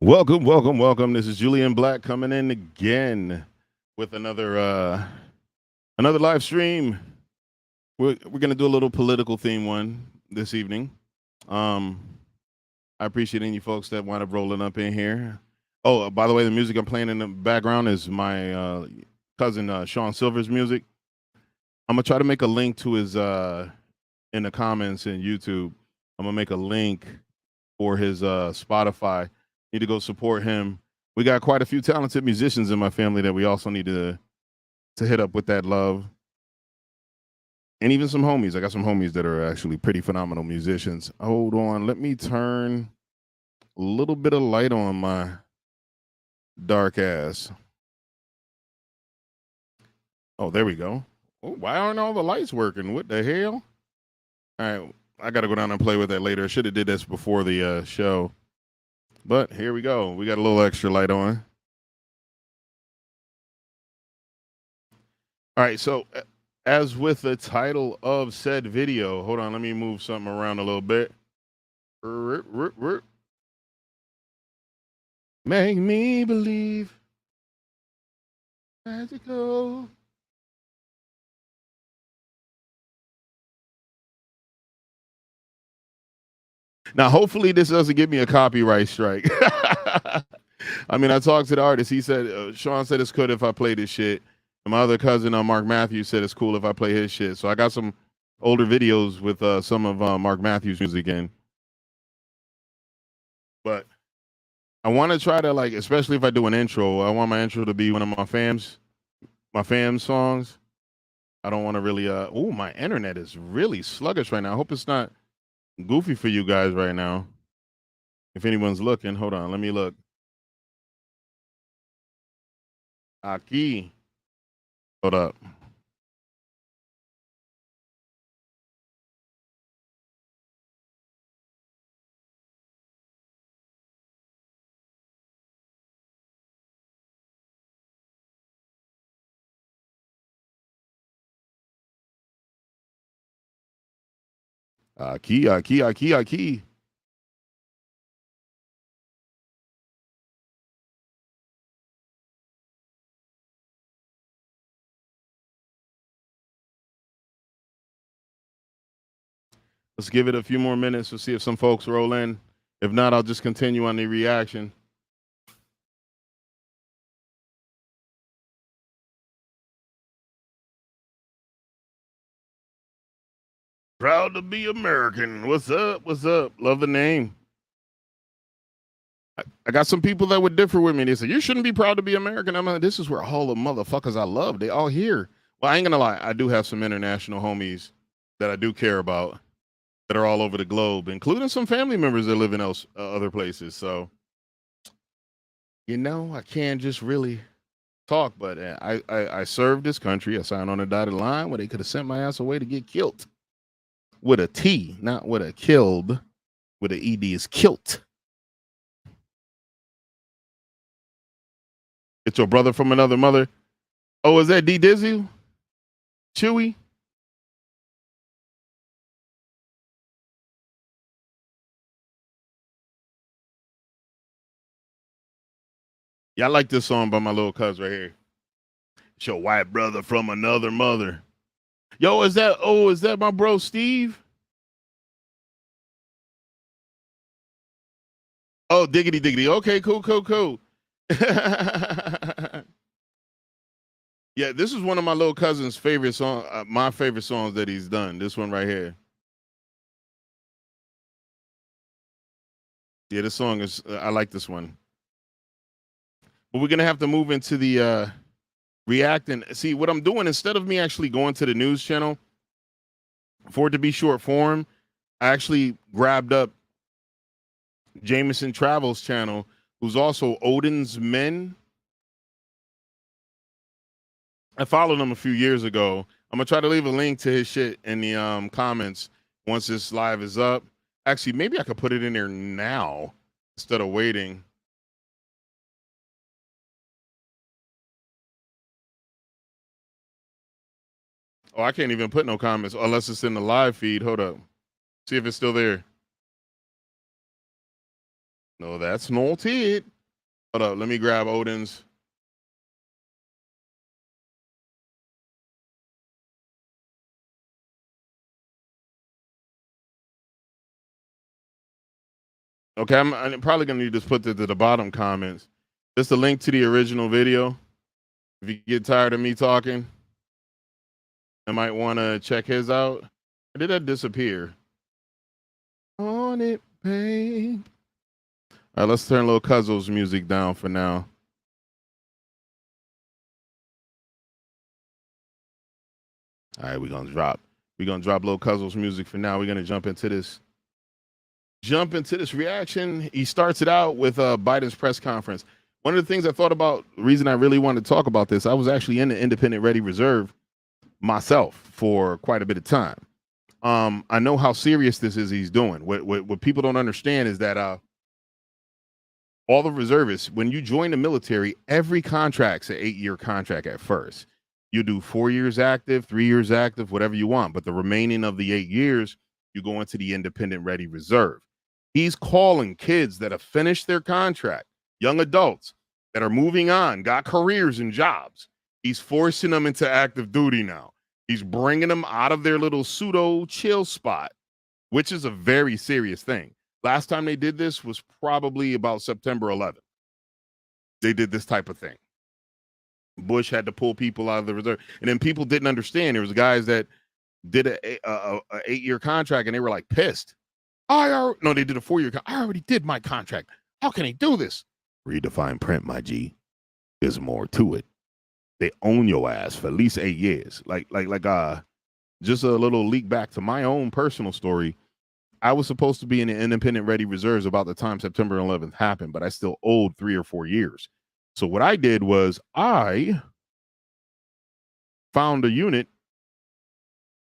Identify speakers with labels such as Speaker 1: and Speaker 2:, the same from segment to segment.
Speaker 1: Welcome, welcome, welcome. This is Julian Black coming in again with another live stream. We're gonna do a little political theme one this evening. Um, I appreciate any folks that wind up rolling up in here. Oh, by the way, the music I'm playing in the background is my cousin Sean Silver's music. I'm gonna try to make a link to his in the comments in YouTube. I'm gonna make a link for his Spotify. Need to go support him. We got quite a few talented musicians in my family that we also need to hit up with that love. And even some homies. I got some homies that are actually pretty phenomenal musicians. Hold on, let me turn a little bit of light on my dark ass. Oh, there we go. Oh, why aren't all the lights working? What the hell? All right, I got to go down and play with that later. I should have did this before the show. But here we go. We got a little extra light on. All right, so as with the title of said video, hold on, let me move something around a little bit. Make me believe magical. Now, hopefully, this doesn't give me a copyright strike. I mean, I talked to the artist. He said, Sean said it's good if I play this shit. And my other cousin, Mark Matthews, said it's cool if I play his shit. So I got some older videos with some of Mark Matthews' music in. But I want to try to, like, especially if I do an intro, I want my intro to be one of my fam songs. I don't want to really, oh, my internet is really sluggish right now. I hope it's not goofy for you guys right now. If anyone's looking, hold on, let me look. Aquí. Hold up. Aquí. Let's give it a few more minutes to see if some folks roll in. If not, I'll just continue on the reaction. Proud to be American. What's up? What's up? Love the name. I got some people that would differ with me. They say, you shouldn't be proud to be American. I'm like, this is where all the motherfuckers I love, they all here. Well, I ain't gonna lie. I do have some international homies that I do care about that are all over the globe, including some family members that live in other places. So, I can't just really talk, but I served this country. I signed on a dotted line where they could have sent my ass away to get killed with a T, not with a killed. With an ED is kilt. It's your brother from another mother. Oh, is that D Dizzy? Chewy? Yeah, I like this song by my little cuz right here. It's your white brother from another mother. Yo, is that my bro Steve? Oh, diggity diggity. Okay, cool. Yeah, this is one of my little cousin's favorite song, my favorite songs that he's done. This one right here. Yeah, this song is I like this one. But we're gonna have to move into the react and see what I'm doing instead of me actually going to the news channel for it to be short form. I actually grabbed up Jameson Travels channel, who's also Odin's Men. I followed him a few years ago. I'm gonna try to leave a link to his shit in the comments once this live is up. Actually, maybe I could put it in there now instead of waiting. Oh, I can't even put no comments unless it's in the live feed. Hold up. See if it's still there. No, that's not it. Hold up, let me grab Odin's. Okay, I'm probably gonna need to just put this to the bottom comments. Just a link to the original video. If you get tired of me talking, I might want to check his out. Or did that disappear? On it, babe. All right, let's turn Lil Cuzzo's music down for now. All right, we're gonna drop Lil Cuzzo's music for now. We're gonna jump into this reaction. He starts it out with Biden's press conference. One of the things I thought about, the reason I really wanted to talk about this, I was actually in the Independent Ready Reserve myself for quite a bit of time. I know how serious this is he's doing. What people don't understand is that all the reservists, when you join the military, every contract's an 8-year contract at first. You do 4 years active, 3 years active, whatever you want. But the remaining of the 8 years, you go into the Independent Ready Reserve. He's calling kids that have finished their contract, young adults that are moving on, got careers and jobs. He's forcing them into active duty now. He's bringing them out of their little pseudo chill spot, which is a very serious thing. Last time they did this was probably about September 11th. They did this type of thing. Bush had to pull people out of the reserve. And then people didn't understand. There was guys that did a 8-year contract and they were like pissed. No, they did a 4-year. I already did my contract. How can he do this? Read the fine print, my G. There's more to it. They own your ass for at least 8 years. Just a little leak back to my own personal story. I was supposed to be in the Independent Ready Reserves about the time September 11th happened, but I still owed 3 or 4 years. So what I did was I found a unit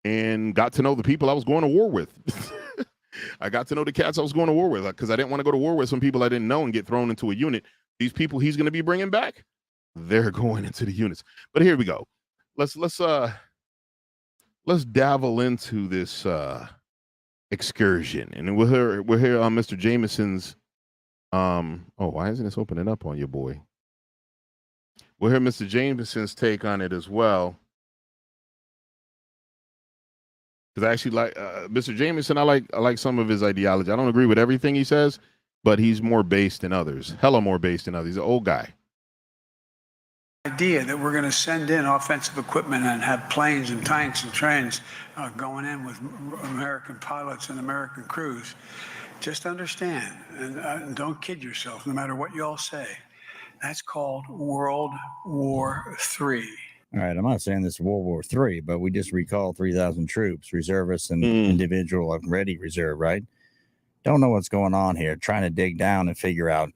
Speaker 1: and got to know the people I was going to war with. I got to know the cats I was going to war with because I didn't want to go to war with some people I didn't know and get thrown into a unit. These people he's going to be bringing back, they're going into the units. But here we go. Let's dabble into this excursion, and we'll hear Mr. Jameson's. Why isn't this opening up on your boy? We'll hear Mr. Jameson's take on it as well. Because I actually like Mr. Jameson. I like some of his ideology. I don't agree with everything he says, but he's more based than others. Hella more based than others. He's an old guy.
Speaker 2: Idea that we're going to send in offensive equipment and have planes and tanks and trains going in with American pilots and American crews. Just understand, and don't kid yourself, no matter what you all say. That's called World War III.
Speaker 3: All right, I'm not saying this is World War III, but we just recalled 3,000 troops, reservists, and individual ready reserve, right? Don't know what's going on here. Trying to dig down and figure out,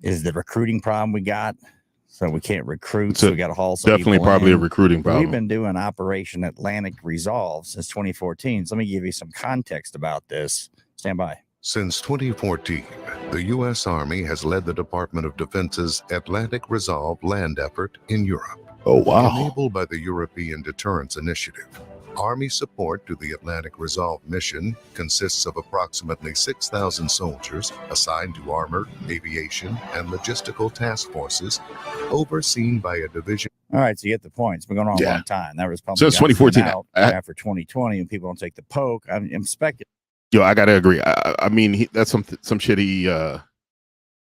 Speaker 3: is the recruiting problem we got? So we can't recruit, so we got to haul some
Speaker 1: definitely probably a recruiting problem.
Speaker 3: We've been doing Operation Atlantic Resolve since 2014. So let me give you some context about this. Stand by.
Speaker 4: Since 2014, the U.S. Army has led the Department of Defense's Atlantic Resolve land effort in Europe.
Speaker 1: Oh, wow.
Speaker 4: Enabled by the European Deterrence Initiative. Army support to the Atlantic Resolve mission consists of approximately 6,000 soldiers assigned to armored, aviation, and logistical task forces overseen by a division.
Speaker 3: All right, so you get the point. It's been going on a long time. That was probably
Speaker 1: since 2014.
Speaker 3: After 2020, and people don't take the poke. I'm speculating.
Speaker 1: Yo, I gotta agree. I mean, that's some shit he that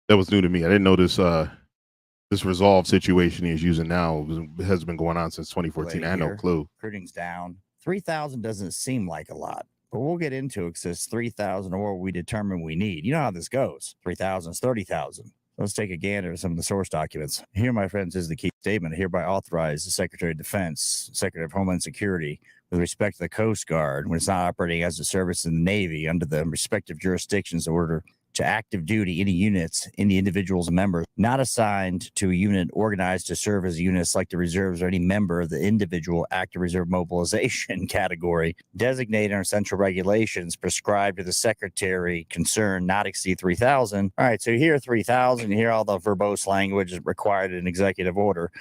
Speaker 1: was new to me. I didn't know this resolve situation he's using now has been going on since 2014. I had no clue.
Speaker 3: Recruiting's down. 3,000 doesn't seem like a lot, but we'll get into it because 3,000 or what we determine we need. You know how this goes. 3,000 is 30,000. Let's take a gander at some of the source documents. Here, my friends, is the key statement. Hereby authorize the Secretary of Defense, Secretary of Homeland Security, with respect to the Coast Guard, when it's not operating as a service in the Navy under the respective jurisdictions in order to active duty any units, any individuals members not assigned to a unit organized to serve as a unit select the reserves or any member of the individual active reserve mobilization category designated under central regulations prescribed to the secretary concerned not exceed 3,000. All right, so you hear 3,000, you hear all the verbose language required in executive order.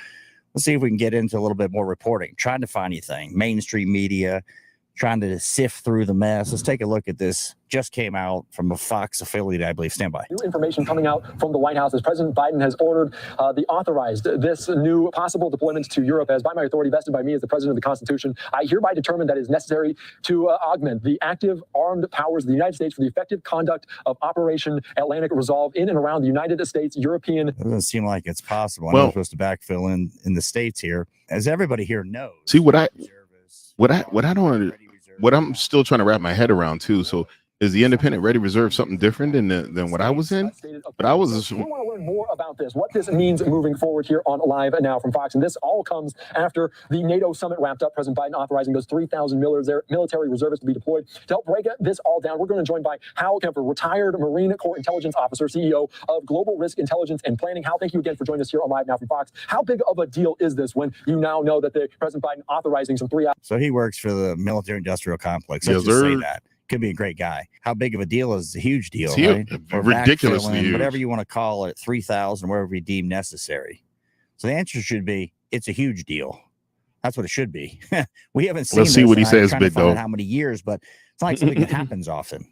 Speaker 3: Let's see if we can get into a little bit more reporting. Trying to find anything. Mainstream media, trying to sift through the mess. Let's take a look at this. Just came out from a Fox affiliate, I believe. Stand by.
Speaker 5: New information coming out from the White House as President Biden has ordered authorized this new possible deployment to Europe as by my authority vested by me as the President of the Constitution. I hereby determine that it is necessary to augment the active armed powers of the United States for the effective conduct of Operation Atlantic Resolve in and around the United States, European.
Speaker 3: It doesn't seem like it's possible.
Speaker 1: Well,
Speaker 3: I'm supposed to backfill in the states here, as everybody here knows.
Speaker 1: See what I don't under, what I'm still trying to wrap my head around too. So is the independent ready reserve something different than what I was in? But I was.
Speaker 5: We want to learn more about this, what this means moving forward here on Live Now from Fox. And this all comes after the NATO summit wrapped up. President Biden authorizing those 3,000 military reservists to be deployed. To help break this all down, we're going to join by Hal Kemper, retired Marine Corps intelligence officer, CEO of Global Risk Intelligence and Planning. Hal, thank you again for joining us here on Live Now from Fox. How big of a deal is this when you now know that the President Biden authorizing some
Speaker 3: So he works for the military industrial complex. Let's
Speaker 1: Yes,
Speaker 3: just say
Speaker 1: sir.
Speaker 3: that. Could be a great guy. How big of a deal is a huge deal?
Speaker 1: It's huge.
Speaker 3: Right? Or
Speaker 1: Ridiculously
Speaker 3: backfilling,
Speaker 1: huge.
Speaker 3: whatever you want to call it, 3,000, wherever we deem necessary. So the answer should be, it's a huge deal. That's what it should be. We haven't seen.
Speaker 1: Let's see
Speaker 3: this,
Speaker 1: what he
Speaker 3: and I'm
Speaker 1: says,
Speaker 3: trying to
Speaker 1: big
Speaker 3: find out
Speaker 1: dog.
Speaker 3: how many years, but it's not like something that happens often.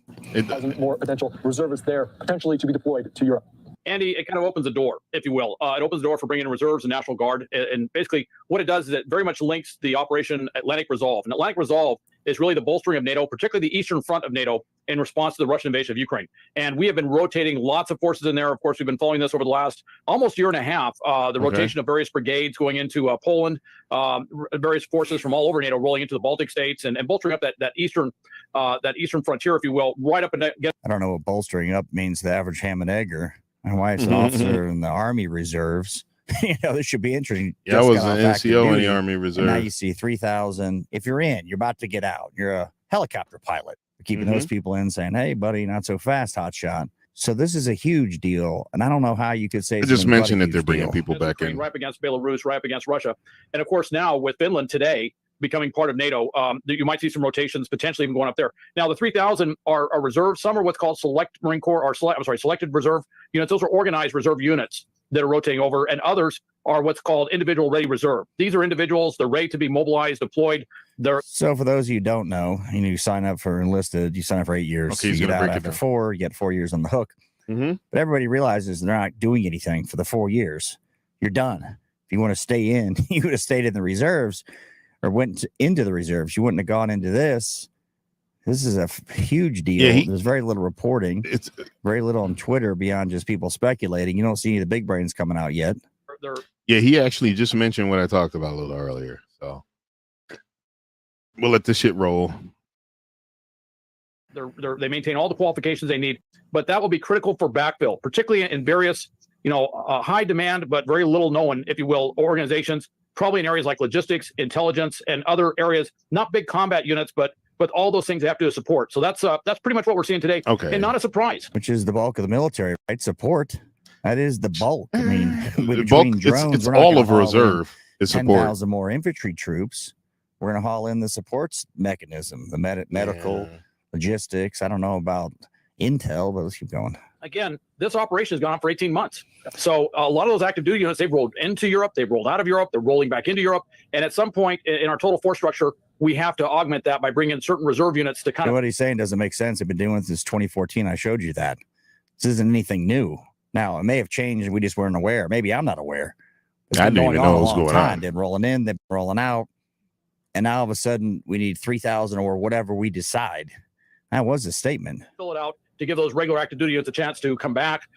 Speaker 5: more potential reservists there, potentially to be deployed to Europe.
Speaker 6: Andy, it kind of opens the door, if you will. It opens the door for bringing in reserves and National Guard. And basically what it does is it very much links the Operation Atlantic Resolve. And Atlantic Resolve is really the bolstering of NATO, particularly the eastern front of NATO, in response to the Russian invasion of Ukraine. And we have been rotating lots of forces in there. Of course, we've been following this over the last almost year and a half. The rotation of various brigades going into Poland, various forces from all over NATO rolling into the Baltic states and bolstering up that eastern frontier, if you will, right up against.
Speaker 3: I don't know what bolstering up means to the average ham and egger. My wife's an officer in the Army Reserves. This should be interesting.
Speaker 1: Yeah, I
Speaker 3: Just
Speaker 1: was
Speaker 3: got
Speaker 1: an
Speaker 3: off active
Speaker 1: NCO in
Speaker 3: duty,
Speaker 1: the Army
Speaker 3: and
Speaker 1: Reserve.
Speaker 3: now you see 3,000. If you're about to get out. You're a helicopter pilot. You're keeping those people in, saying, "Hey, buddy, not so fast, hotshot." So this is a huge deal, and I don't know how you could say.
Speaker 1: I just mentioned that they're
Speaker 3: huge
Speaker 1: bringing
Speaker 3: deal.
Speaker 1: people back in.
Speaker 6: Right up against Belarus, right up against Russia. And of course, now with Finland today becoming part of NATO, you might see some rotations potentially even going up there. Now, the 3,000 are reserve. Some are what's called select Marine Corps or selected reserve units. Those are organized reserve units that are rotating over, and others are what's called individual ready reserve. These are individuals, they're ready to be mobilized, deployed.
Speaker 3: So for those of you who don't know, you sign up for enlisted, you sign up for 8 years.
Speaker 1: Okay,
Speaker 3: you
Speaker 1: he's
Speaker 3: get
Speaker 1: gonna
Speaker 3: out
Speaker 1: break it
Speaker 3: after
Speaker 1: down.
Speaker 3: 4, you get 4 years on the hook. But everybody realizes they're not doing anything for the 4 years. You're done. If you want to stay in, you would have stayed in the reserves or went into the reserves. You wouldn't have gone into this. This is a huge deal.
Speaker 1: Yeah,
Speaker 3: There's very little reporting.
Speaker 1: It's
Speaker 3: Very little on Twitter beyond just people speculating. You don't see any of the big brains coming out yet.
Speaker 1: yeah. He actually just mentioned what I talked about a little earlier. So we'll let this shit roll.
Speaker 6: They maintain all the qualifications they need, but that will be critical for backfill, particularly in various, high demand but very little known, if you will, organizations. Probably in areas like logistics, intelligence, and other areas. Not big combat units, but all those things they have to support. So that's pretty much what we're seeing today.
Speaker 1: Okay.
Speaker 6: And not a surprise.
Speaker 3: Which is the bulk of the military, right? Support. That is the bulk. I mean,
Speaker 1: The
Speaker 3: between
Speaker 1: bulk,
Speaker 3: drones,
Speaker 1: it's
Speaker 3: we're not
Speaker 1: all
Speaker 3: gonna
Speaker 1: of
Speaker 3: haul in
Speaker 1: reserve is support.
Speaker 3: 10,000 more infantry troops. We're going to haul in the supports mechanism, the medical, logistics. I don't know about intel, but let's keep going.
Speaker 6: Again, this operation has gone on for 18 months. So a lot of those active duty units, they've rolled into Europe, they've rolled out of Europe, they're rolling back into Europe. And at some point in our total force structure, we have to augment that by bringing in certain reserve units to kind of.
Speaker 3: What he's saying doesn't make sense. I've been doing this since 2014. I showed you that. This isn't anything new. Now, it may have changed and we just weren't aware. Maybe I'm not aware. It's
Speaker 1: I
Speaker 3: been
Speaker 1: didn't
Speaker 3: going
Speaker 1: even
Speaker 3: on
Speaker 1: know
Speaker 3: a
Speaker 1: what was
Speaker 3: long
Speaker 1: going
Speaker 3: time.
Speaker 1: on.
Speaker 3: They've been rolling in, they've been rolling out. And now all of a sudden we need 3,000 or whatever we decide. That was a statement.
Speaker 6: Fill it out to give those regular active duty units a chance to come back,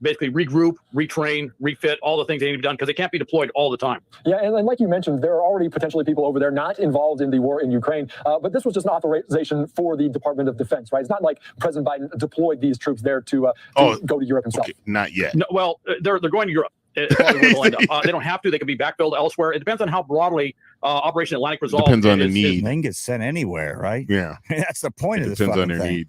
Speaker 6: basically regroup, retrain, refit, all the things they need to be done because they can't be deployed all the time.
Speaker 5: Yeah, and like you mentioned, there are already potentially people over there not involved in the war in Ukraine, but this was just an authorization for the Department of Defense, right? It's not like President Biden deployed these troops there to go to Europe himself.
Speaker 1: Okay, not yet.
Speaker 6: No, well, they're going to Europe. It's probably where they'll end up. They don't have to. They can be backfilled elsewhere. It depends on how broadly Operation Atlantic Resolve
Speaker 1: Depends on the
Speaker 6: is-
Speaker 1: need.
Speaker 3: They can get sent anywhere, right?
Speaker 1: Yeah,
Speaker 3: That's the point
Speaker 1: it
Speaker 3: of this
Speaker 1: depends on
Speaker 3: fucking
Speaker 1: their
Speaker 3: thing.
Speaker 1: need.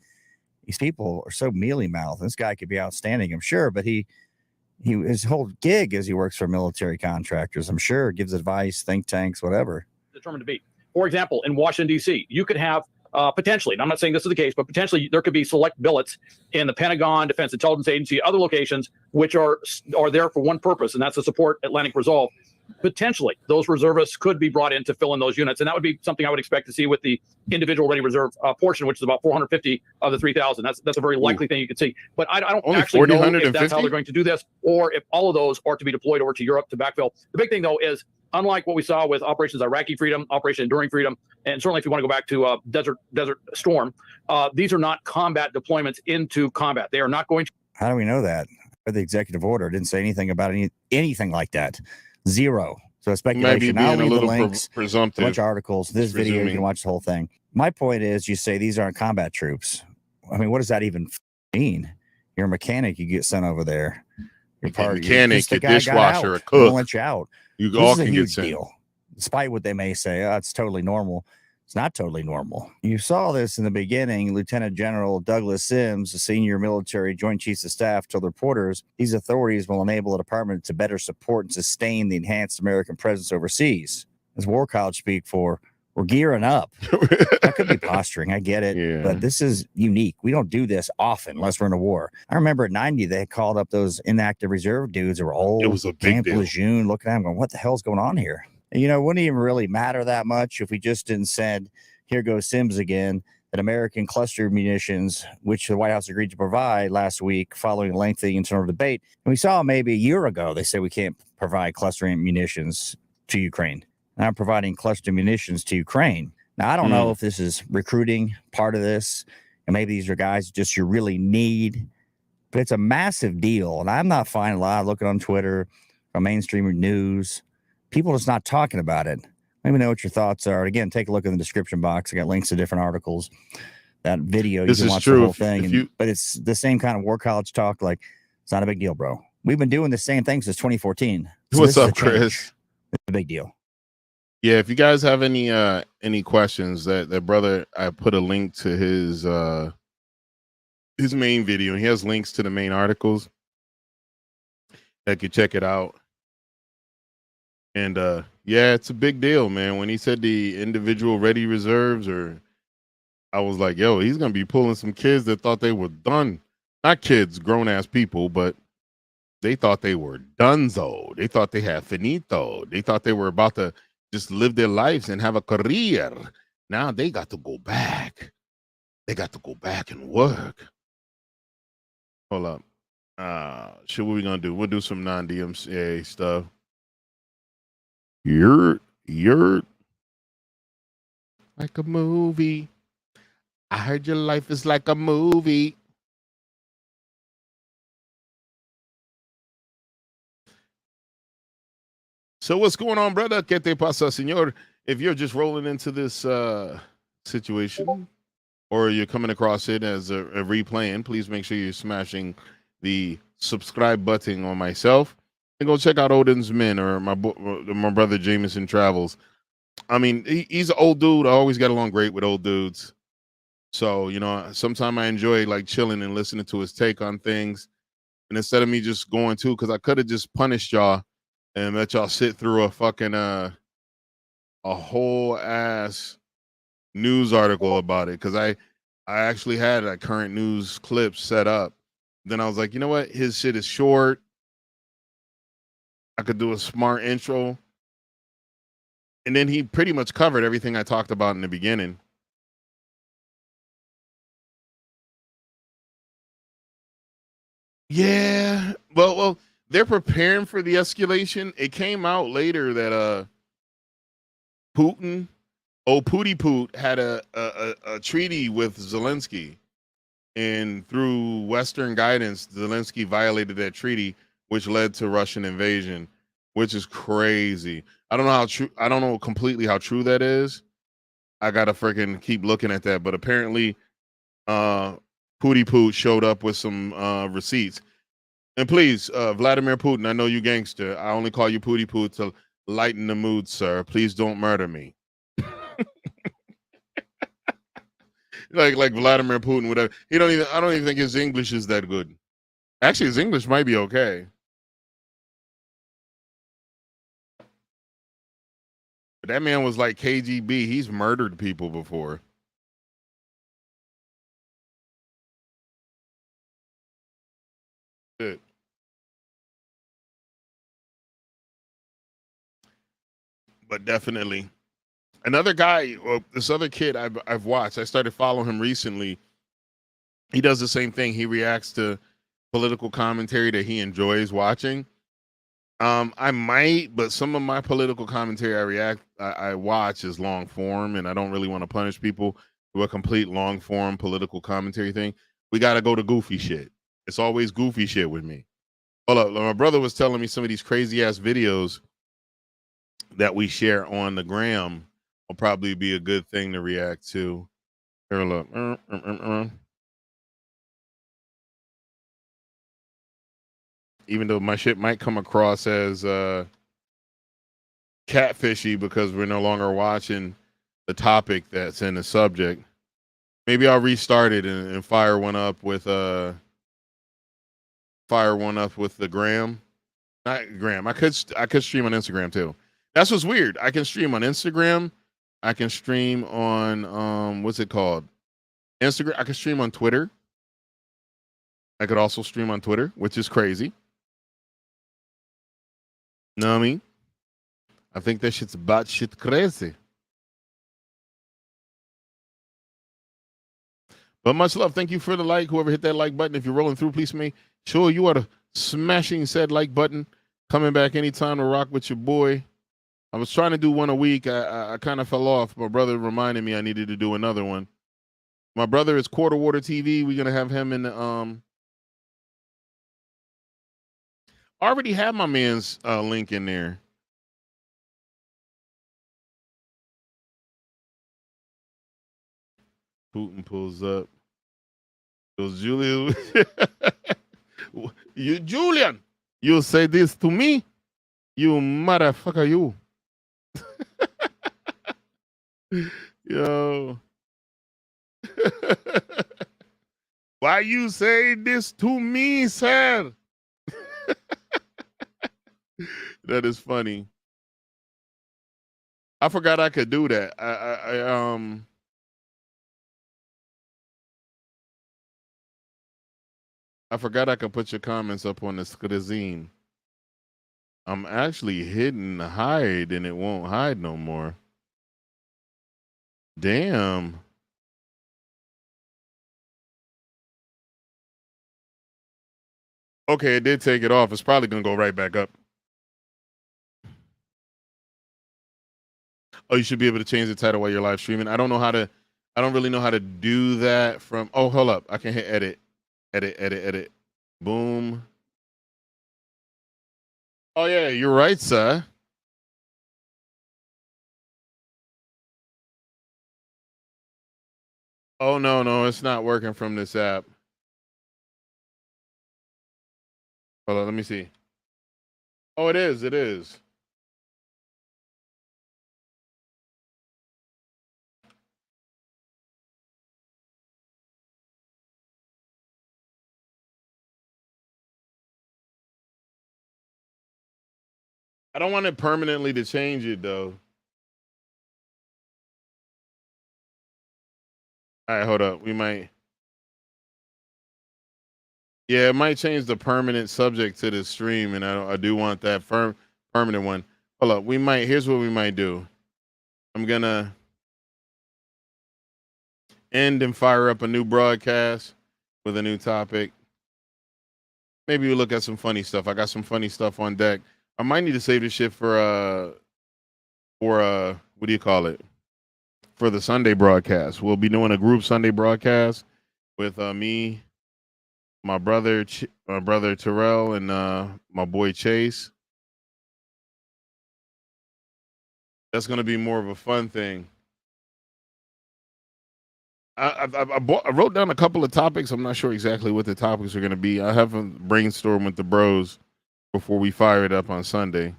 Speaker 3: These people are so mealy mouthed. This guy could be outstanding, I'm sure, but his whole gig is he works for military contractors. I'm sure gives advice, think tanks, whatever.
Speaker 6: determined to be. For example, in Washington, D.C., you could have potentially, and I'm not saying this is the case, but potentially there could be select billets in the Pentagon, Defense Intelligence Agency, other locations, which are there for one purpose, and that's to support Atlantic Resolve. potentially those reservists could be brought in to fill in those units, and that would be something I would expect to see with the individual ready reserve portion, which is about 450 of the 3,000. That's a very likely thing you could see. But I don't
Speaker 1: Only
Speaker 6: actually know
Speaker 1: 4,150?
Speaker 6: if that's how they're going to do this, or if all of those are to be deployed over to Europe to backfill. The big thing, though, is unlike what we saw with Operations Iraqi Freedom, Operation Enduring Freedom, and certainly if you want to go back to Desert Storm, these are not combat deployments into combat. They are not going to.
Speaker 3: How do we know that? The executive order didn't say anything about anything like that. Zero. So
Speaker 1: You might be
Speaker 3: speculation. I'll
Speaker 1: being a
Speaker 3: leave the
Speaker 1: little
Speaker 3: links, a
Speaker 1: presumptive.
Speaker 3: bunch of articles, this
Speaker 1: Just
Speaker 3: video, you
Speaker 1: presuming.
Speaker 3: can watch the whole thing. My point is, you say these aren't combat troops. I mean, what does that even mean? You're a mechanic, you get sent over there. You're part of
Speaker 1: Mechanic,
Speaker 3: the
Speaker 1: a
Speaker 3: guy got
Speaker 1: dishwasher,
Speaker 3: out.
Speaker 1: a
Speaker 3: They won't
Speaker 1: cook.
Speaker 3: let you out.
Speaker 1: You
Speaker 3: This
Speaker 1: all
Speaker 3: is a
Speaker 1: can get
Speaker 3: huge
Speaker 1: sent.
Speaker 3: deal. Despite what they may say, oh, it's totally normal. It's not totally normal. You saw this in the beginning. Lieutenant General Douglas Sims, the senior military Joint Chiefs of Staff, told reporters these authorities will enable the department to better support and sustain the enhanced American presence overseas. As War College speak for, we're gearing up. That could be posturing. I get it.
Speaker 1: Yeah.
Speaker 3: But this is unique. We don't do this often unless we're in a war. I remember in 90, they called up those inactive reserve dudes who were old.
Speaker 1: It was a big
Speaker 3: Camp
Speaker 1: deal.
Speaker 3: Lejeune, looking at them going, what the hell's going on here? And, you know, it wouldn't even really matter that much if we just didn't said, here goes Sims again, that American cluster munitions, which the White House agreed to provide last week following a lengthy internal debate. And we saw maybe a year ago, they said we can't provide cluster munitions to Ukraine. Now I'm providing cluster munitions to Ukraine. Now, I don't know if this is recruiting part of this, and maybe these are guys just you really need, but it's a massive deal. And I'm not finding a lot looking on Twitter or mainstream news. People just not talking about it. Let me know what your thoughts are. Again, take a look in the description box. I got links to different articles. That video,
Speaker 1: This
Speaker 3: you can
Speaker 1: is
Speaker 3: watch
Speaker 1: true.
Speaker 3: the whole
Speaker 1: If
Speaker 3: thing.
Speaker 1: you-
Speaker 3: But it's the same kind of War College talk. Like, it's not a big deal, bro. We've been doing the same thing since 2014. So
Speaker 1: What's
Speaker 3: this is a
Speaker 1: up, Chris?
Speaker 3: change. It's a big deal.
Speaker 1: Yeah, if you guys have any questions, that brother, I put a link to his main video. He has links to the main articles that you check it out. And yeah, it's a big deal, man. When he said the individual ready reserves, I was like, yo, he's gonna be pulling some kids that thought they were done. Not kids, grown ass people, but they thought they were donezo. They thought they had finito. They thought they were about to just live their lives and have a career. Now they got to go back. They got to go back and work. Hold up. Shit, what we gonna do? We'll do some non-DMCA stuff. You're like a movie. I heard your life is like a movie. So what's going on, brother? ¿Qué te pasa, señor? If you're just rolling into this situation, or you're coming across it as a replaying, please make sure you're smashing the subscribe button on myself and go check out Odin's Men or my brother Jameson Travels. I mean, he's an old dude. I always got along great with old dudes. So, you know, sometimes I enjoy like chilling and listening to his take on things. And instead of me just going to, because I could have just punished y'all and let y'all sit through a fucking a whole ass news article about it. Because I actually had a current news clip set up. Then I was like, you know what? His shit is short. I could do a smart intro. And then he pretty much covered everything I talked about in the beginning. Yeah. Well, they're preparing for the escalation. It came out later that Putin, Pooty Poot, had a treaty with Zelensky. And through Western guidance, Zelensky violated that treaty, which led to Russian invasion, which is crazy. I don't know how true. I don't know completely how true that is. I gotta freaking keep looking at that. But apparently, Pooty Poot showed up with some receipts. And please, Vladimir Putin, I know you gangster. I only call you Pooty Poot to lighten the mood, sir. Please don't murder me. like Vladimir Putin would have. I don't even think his English is that good. Actually, his English might be okay. But that man was like KGB. He's murdered people before. Shit. but definitely another guy. This other kid I've watched. I started following him recently. He does the same thing. He reacts to political commentary that he enjoys watching. I might, but some of my political commentary I watch is long form, and I don't really want to punish people with a complete long form political commentary thing. We got to go to goofy shit. It's always goofy shit with me. Hold up, my brother was telling me some of these crazy ass videos that we share on the gram will probably be a good thing to react to. Here, look. Even though my shit might come across as catfishy because we're no longer watching the topic that's in the subject. Maybe I'll restart it and fire one up with the gram. Not gram. I could stream on Instagram too. That's what's weird. I can stream on Instagram. I can stream on what's it called? Instagram. I can stream on Twitter. I could also stream on Twitter, which is crazy. Know what I mean? I think that shit's batshit crazy. But much love. Thank you for the like. Whoever hit that like button. If you're rolling through, please make sure you are smashing said like button. Coming back anytime to rock with your boy. I was trying to do one a week. I kind of fell off. My brother reminded me I needed to do another one. My brother is Quarter Water TV. We're gonna have him in the I already have my man's link in there. Putin pulls up. Goes, Julian. Julian, you say this to me? You motherfucker, you. Yo. Why you say this to me, sir? That is funny. I forgot I could do that. I forgot I could put your comments up on the screen. I'm actually hitting hide and it won't hide no more. Damn. Okay, it did take it off. It's probably gonna go right back up. Oh, you should be able to change the title while you're live streaming. I don't really know how to do that from. Oh, hold up. I can hit edit. Boom. Oh yeah, you're right, sir. Oh no, it's not working from this app. Hold on, let me see. Oh, it is. I don't want it permanently to change it though. All right, hold up. We might. Yeah, it might change the permanent subject to the stream, and I do want that permanent one. Hold up. Here's what we might do. I'm gonna end and fire up a new broadcast with a new topic. Maybe we'll look at some funny stuff. I got some funny stuff on deck. I might need to save this shit for what do you call it? For the Sunday broadcast. We'll be doing a group Sunday broadcast with me, my brother Terrell, and my boy Chase. That's gonna be more of a fun thing. I wrote down a couple of topics. I'm not sure exactly what the topics are going to be. I haven't brainstormed with the bros before we fire it up on Sunday.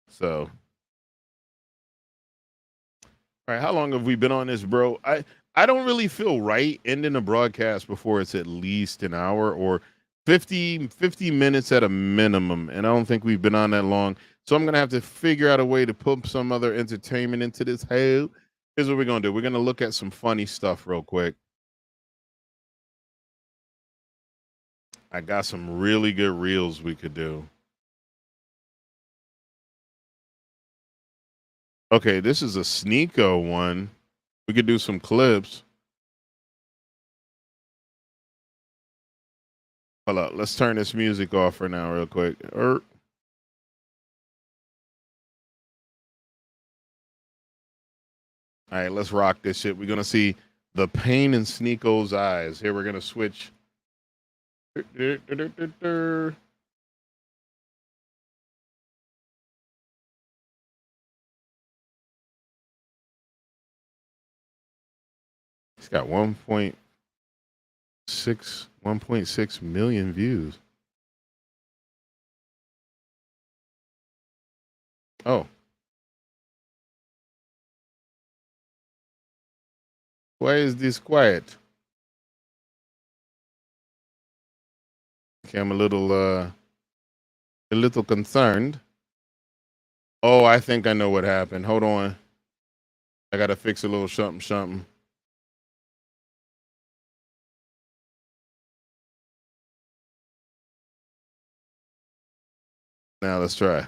Speaker 1: So, all right, how long have we been on this, bro? I don't really feel right ending a broadcast before it's at least an hour or 50 minutes at a minimum, and I don't think we've been on that long. So I'm gonna have to figure out a way to put some other entertainment into this. Here's what we're gonna do. We're gonna look at some funny stuff real quick. I got some really good reels we could do. Okay, this is a Sneeko one. We could do some clips. Hold up. Let's turn this music off for now real quick. All right, let's rock this shit. We're going to see the pain in Sneeko's eyes. Here, we're going to switch. He's got 1.6 million views. Oh. Why is this quiet? Okay, I'm a little concerned. Oh, I think I know what happened. Hold on. I gotta fix a little something. Now let's try.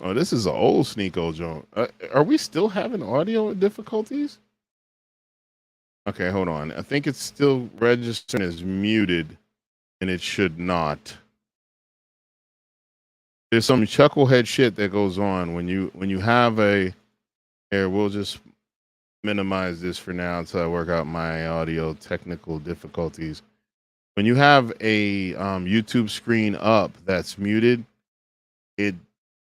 Speaker 1: Oh, this is an old Sneeko joint. Are we still having audio difficulties? Okay, hold on. I think it's still registering as muted, and it should not. There's some chucklehead shit that goes on when you have a. Here, we'll just minimize this for now until I work out my audio technical difficulties. When you have a YouTube screen up that's muted, it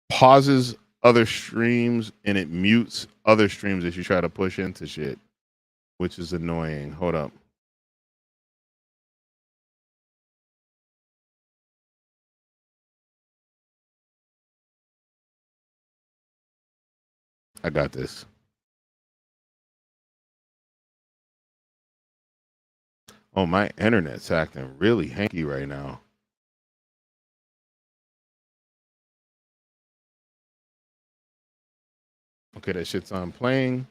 Speaker 1: pauses other streams and it mutes other streams as you try to push into shit, which is annoying. Hold up. I got this. Oh, my internet's acting really hanky right now. Okay, that shit's on playing.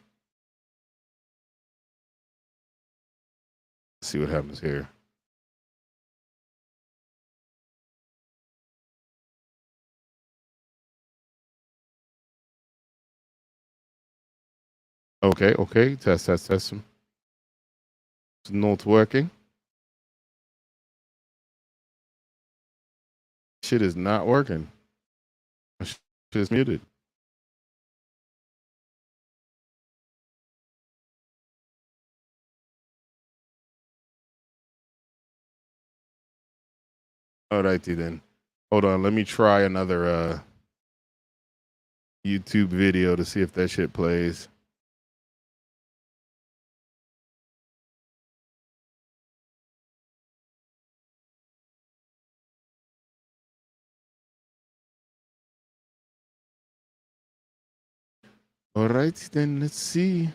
Speaker 1: Let's see what happens here. Okay. Test. It's not working. Shit is not working. Shit is muted. Alrighty then. Hold on, let me try another YouTube video to see if that shit plays. All right, then let's see.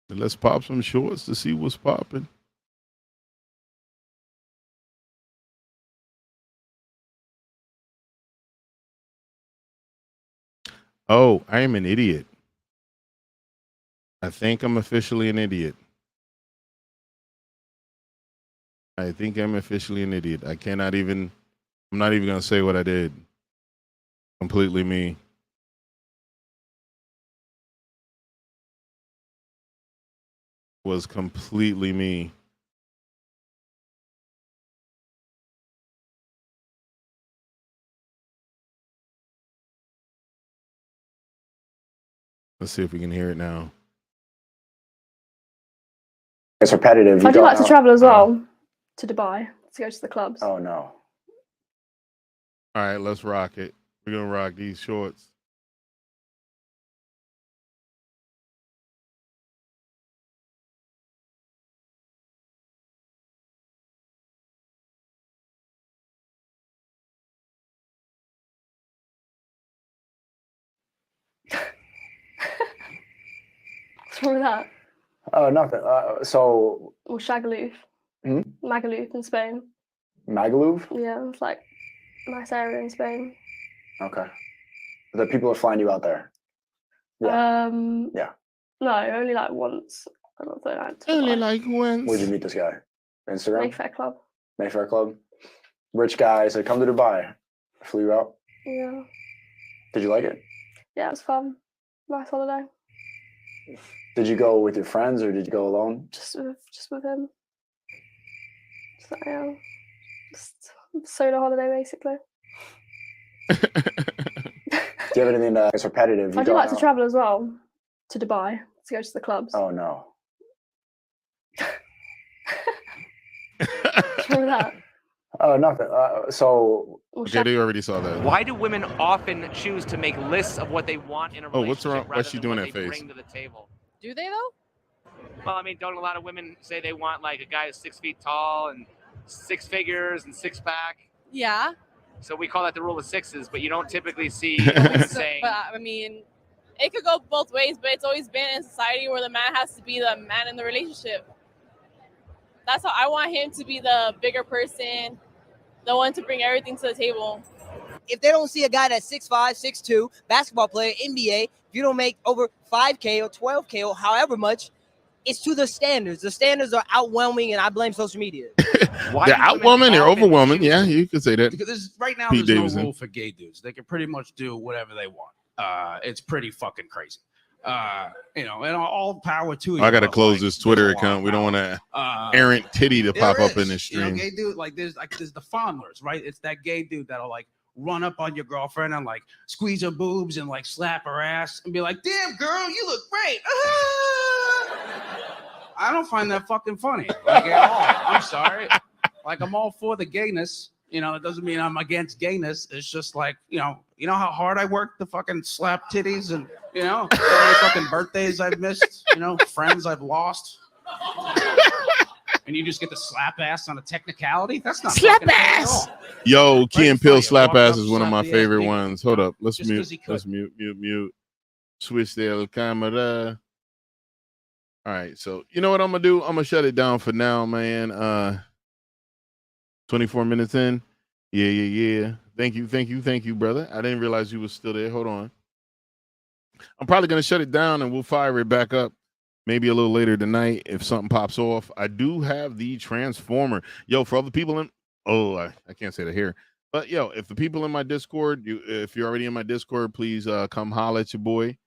Speaker 1: Let's pop some shorts to see what's popping. Oh, I am an idiot. I think I'm officially an idiot. I think I'm officially an idiot. I'm not even going to say what I did. Completely me. Was completely me. Let's see if we can hear it now.
Speaker 7: It's repetitive.
Speaker 8: I do like to travel as well to Dubai to go to the clubs.
Speaker 7: Oh no.
Speaker 1: All right, let's rock it. We're going to rock these shorts.
Speaker 8: What's wrong with that?
Speaker 7: Oh, nothing. So
Speaker 8: Or Shagaloof.
Speaker 7: Hmm?
Speaker 8: Magaluf in Spain.
Speaker 7: Magaluf?
Speaker 8: Yeah, it's like a nice area in Spain.
Speaker 7: Okay. that people are flying you out there? Yeah. Yeah.
Speaker 8: No, only like once. I'm not doing that.
Speaker 1: Only like once.
Speaker 7: Where'd you meet this guy? Instagram?
Speaker 8: Mayfair Club.
Speaker 7: Mayfair Club? Rich guy said, come to Dubai. Flew you out.
Speaker 8: Yeah.
Speaker 7: Did you like it?
Speaker 8: Yeah, it was fun. Nice holiday.
Speaker 7: Did you go with your friends or did you go alone?
Speaker 8: Just with him. So yeah. Just solo holiday basically.
Speaker 7: Do you have anything that's repetitive?
Speaker 8: I do like to travel as well. To Dubai. To go to the clubs.
Speaker 7: Oh no.
Speaker 8: Remember that?
Speaker 7: Oh, nothing. So.
Speaker 1: Okay, they already saw that.
Speaker 9: Why do women often choose to make lists of what they want in a relationship?
Speaker 1: What's wrong? Why's she doing that face?
Speaker 9: Bring to the table?
Speaker 10: Do they though?
Speaker 9: Well, I mean, don't a lot of women say they want like a guy who's 6 feet tall and 6 figures and 6-pack?
Speaker 10: Yeah.
Speaker 9: So we call that the rule of sixes, but you don't typically see women saying.
Speaker 10: But I mean, it could go both ways, but it's always been in society where the man has to be the man in the relationship. That's how I want him to be, the bigger person, the one to bring everything to the table.
Speaker 11: If they don't see a guy that's 6'5", 6'2", basketball player, NBA, if you don't make over 5K or 12K or however much, it's to the standards. The standards are overwhelming, and I blame social media.
Speaker 1: They're outwhelming, they're overwhelming. Yeah, you could say that.
Speaker 12: Because right now,
Speaker 1: Pete
Speaker 12: there's
Speaker 1: Davidson.
Speaker 12: no rule for gay dudes. They can pretty much do whatever they want. It's pretty fucking crazy. And all power to you.
Speaker 1: I got to close this Twitter account. We don't want to errant titty to pop up in the stream.
Speaker 12: Gay dude, there's the fondlers, right? It's that gay dude that'll run up on your girlfriend and squeeze her boobs and slap her ass and be like, "Damn girl, you look great." I don't find that fucking funny, at all. I'm sorry. I'm all for the gayness. It doesn't mean I'm against gayness. It's just you know how hard I work to fucking slap titties and, how many fucking birthdays I've missed, friends I've lost. And you just get to slap ass on a technicality? That's not
Speaker 1: slap
Speaker 12: fucking
Speaker 1: ass.
Speaker 12: At all.
Speaker 1: Yo, Key and Peele slap
Speaker 12: Walk
Speaker 1: ass
Speaker 12: up,
Speaker 1: is one of
Speaker 12: slap
Speaker 1: my
Speaker 12: the ass
Speaker 1: favorite
Speaker 12: nigga.
Speaker 1: ones. Hold up. Let's
Speaker 12: Just 'cause
Speaker 1: mute.
Speaker 12: he
Speaker 1: Let's mute. Switch the camera. All right. So you know what I'm gonna do? I'm gonna shut it down for now, man. 24 minutes in. Yeah. Thank you, brother. I didn't realize you was still there. Hold on. I'm probably gonna shut it down and we'll fire it back up maybe a little later tonight if something pops off. I do have the Transformer. Yo, for all the people in I can't say that here. But yo, if the people in my Discord, if you're already in my Discord, please come holler at your boy.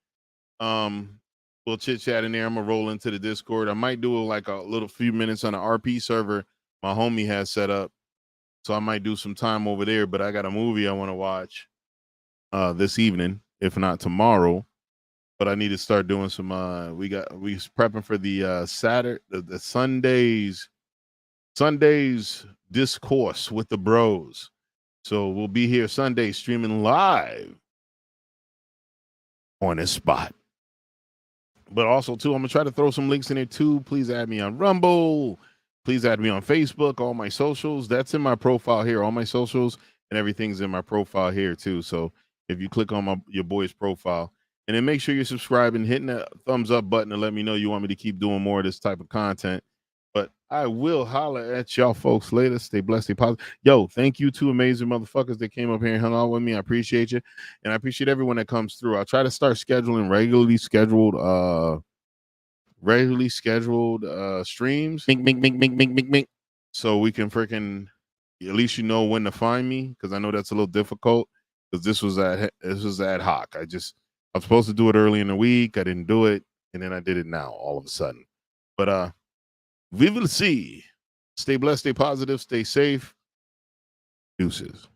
Speaker 1: We'll chit chat in there. I'm gonna roll into the Discord. I might do a little few minutes on the RP server my homie has set up. So I might do some time over there, but I got a movie I want to watch this evening, if not tomorrow. But I need to start doing some we prepping for the Saturday, the Sundays discourse with the bros. So we'll be here Sunday streaming live on this spot. But also too, I'm gonna try to throw some links in there too. Please add me on Rumble. Please add me on Facebook, all my socials. That's in my profile here. All my socials and everything's in my profile here too. So if you click on your boy's profile, and then make sure you're subscribing, hitting that thumbs up button to let me know you want me to keep doing more of this type of content. But I will holler at y'all folks later. Stay blessed, stay positive. Yo, thank you two amazing motherfuckers that came up here and hung out with me. I appreciate you. And I appreciate everyone that comes through. I'll try to start scheduling regularly scheduled streams. Mink. So we can freaking, at least you know when to find me, because I know that's a little difficult because this was ad hoc. I'm supposed to do it early in the week. I didn't do it, and then I did it now all of a sudden. But we will see. Stay blessed, stay positive, stay safe. Deuces.